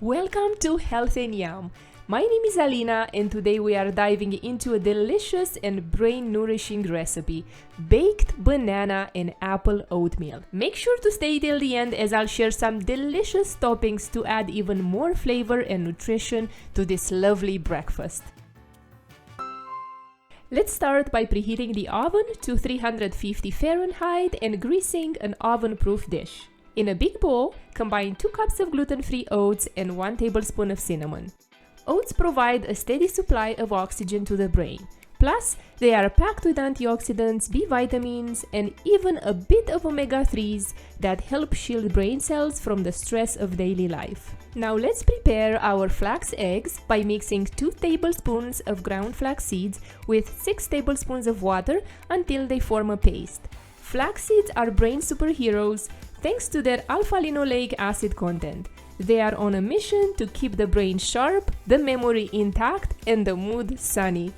Welcome to Health and Yum. My name is Alina and today we are diving into a delicious and brain-nourishing recipe, baked banana and apple oatmeal. Make sure to stay till the end as I'll share some delicious toppings to add even more flavor and nutrition to this lovely breakfast. Let's start by preheating the oven to 350 Fahrenheit and greasing an oven-proof dish. In a big bowl, combine 2 cups of gluten-free oats and 1 tablespoon of cinnamon. Oats provide a steady supply of oxygen to the brain. Plus, they are packed with antioxidants, B vitamins, and even a bit of omega-3s that help shield brain cells from the stress of daily life. Now let's prepare our flax eggs by mixing 2 tablespoons of ground flax seeds with 6 tablespoons of water until they form a paste. Flax seeds are brain superheroes thanks to their alpha-linoleic acid content. They are on a mission to keep the brain sharp, the memory intact, and the mood sunny.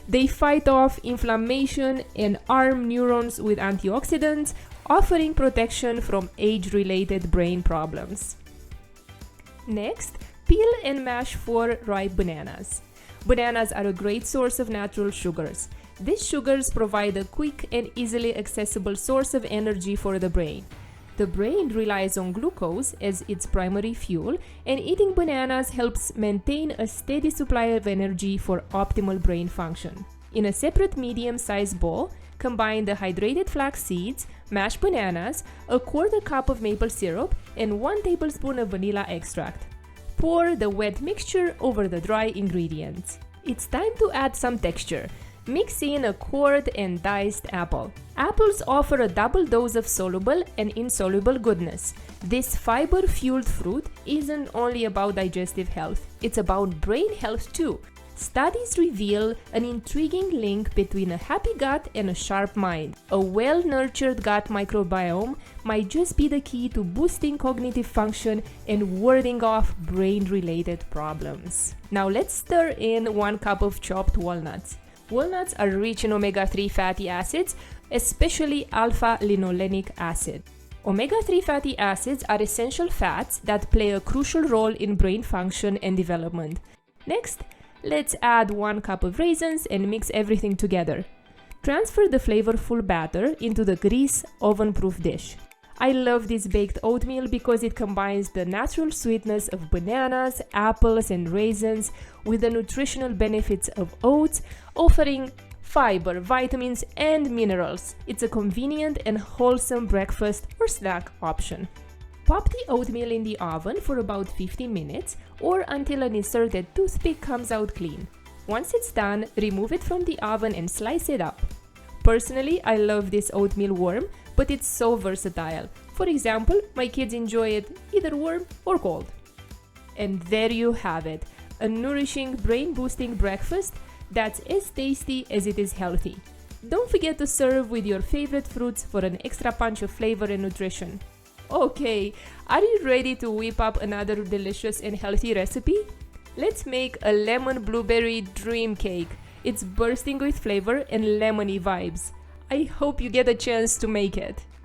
They fight off inflammation and arm neurons with antioxidants, offering protection from age-related brain problems. Next, peel and mash 4 ripe bananas. Bananas are a great source of natural sugars. These sugars provide a quick and easily accessible source of energy for the brain. The brain relies on glucose as its primary fuel, and eating bananas helps maintain a steady supply of energy for optimal brain function. In a separate medium-sized bowl, combine the hydrated flax seeds, mashed bananas, a quarter cup of maple syrup, and 1 tablespoon of vanilla extract. Pour the wet mixture over the dry ingredients. It's time to add some texture. Mix in a cored and diced apple. Apples offer a double dose of soluble and insoluble goodness. This fiber-fueled fruit isn't only about digestive health, it's about brain health too. Studies reveal an intriguing link between a happy gut and a sharp mind. A well-nurtured gut microbiome might just be the key to boosting cognitive function and warding off brain-related problems. Now let's stir in 1 cup of chopped walnuts. Walnuts are rich in omega-3 fatty acids, especially alpha-linolenic acid. Omega-3 fatty acids are essential fats that play a crucial role in brain function and development. Next, let's add 1 cup of raisins and mix everything together. Transfer the flavorful batter into the grease oven-proof dish. I love this baked oatmeal because it combines the natural sweetness of bananas, apples, and raisins with the nutritional benefits of oats, offering fiber, vitamins, and minerals. It's a convenient and wholesome breakfast or snack option. Pop the oatmeal in the oven for about 15 minutes or until an inserted toothpick comes out clean. Once it's done, remove it from the oven and slice it up. Personally, I love this oatmeal warm, but it's so versatile. For example, my kids enjoy it either warm or cold. And there you have it, a nourishing, brain-boosting breakfast that's as tasty as it is healthy. Don't forget to serve with your favorite fruits for an extra punch of flavor and nutrition. Okay, are you ready to whip up another delicious and healthy recipe? Let's make a lemon blueberry dream cake. It's bursting with flavor and lemony vibes. I hope you get a chance to make it.